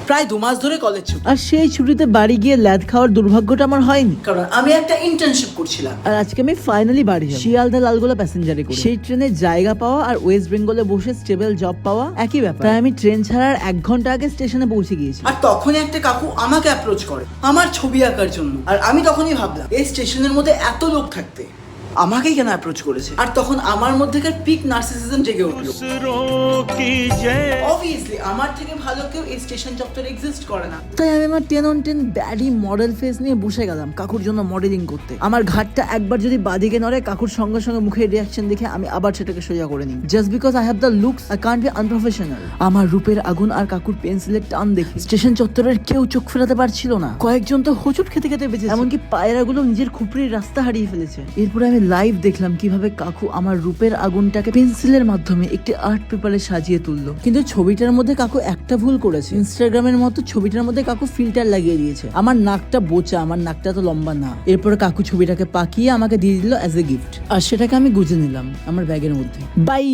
প্রায় 2 মাস ধরে কলেজ ছুটি। আর সেই ছুটিতে বাড়ি গিয়ে ল্যাদ খাওয়ার দুর্ভাগ্যটা আমার হয়নি, কারণ আমি একটা ইন্টার্নশিপ করছিলাম। আর আজকে আমি ফাইনালি বাড়ি যাবো শিয়ালদা লালগোলা প্যাসেঞ্জারে করে। সেই ট্রেনে জায়গা পাওয়া আর ওয়েস্ট বেঙ্গলে বসে স্টেবল জব পাওয়া একই ব্যাপার। তাই আমি ট্রেন ছাড়ার 1 ঘন্টা আগে স্টেশনে পৌঁছে গিয়েছি। আর তখনই একটা কাকু আমাকে অ্যাপ্রোচ করে আমার ছবি আঁকার জন্য। আর আমি তখনই ভাবলাম এই স্টেশনের মধ্যে এত লোক থাকতে আমাকেই কেন অ্যাপ্রোচ করেছে। আর তখন আমার মধ্যেকার পিক নার্সিসিজম জেগে উঠলো। অবভিয়াসলি আমার থেকে ভালো কেউ এই স্টেশন চত্বরে এক্সিস্ট করে না। তাই আমি আমার 10 on 10 ব্যাডি মডেল ফেস নিয়ে বসে গেলাম কাকুর জন্য মডেলিং করতে। আমার ঘাটটা একবার যদি বাদিকে নড়ে, কাকুর সঙ্গে সঙ্গে মুখের রিয়াকশন দেখে আমি আবার সেটাকে সোজা করে নিই। Just because I have the looks I can't be unprofessional. আমার রূপের আগুন আর কাকুর পেন্সিলের টান দেখে স্টেশন চত্বরের কেউ চোখ ফেরাতে পারছিল না। কয়েকজন তো হোঁচট খেতে খেতে বেঁচেছে, এমনকি পায়রাগুলো নিজের খুপড়ির রাস্তা হারিয়ে ফেলেছে। এরপরে আমি লাইভ দেখলাম কিভাবে কাকু আমার রূপের আগুনটাকে পেন্সিলের মাধ্যমে একটি আর্ট পেপারে সাজিয়ে তুললো। কিন্তু ছবিটার মধ্যে কাকু একটা ভুল করেছে। ইনস্টাগ্রামের মতো ছবিটার মধ্যে কাকু ফিল্টার লাগিয়ে দিয়েছে। আমার নাকটা বোচা, আমার নাকটা তো লম্বা না। এরপরে কাকু ছবিটাকে পাকিয়ে আমাকে দিয়ে দিল অ্যাজ এ গিফট, আর সেটাকে আমি গুজে নিলাম আমার ব্যাগের মধ্যে। বাই।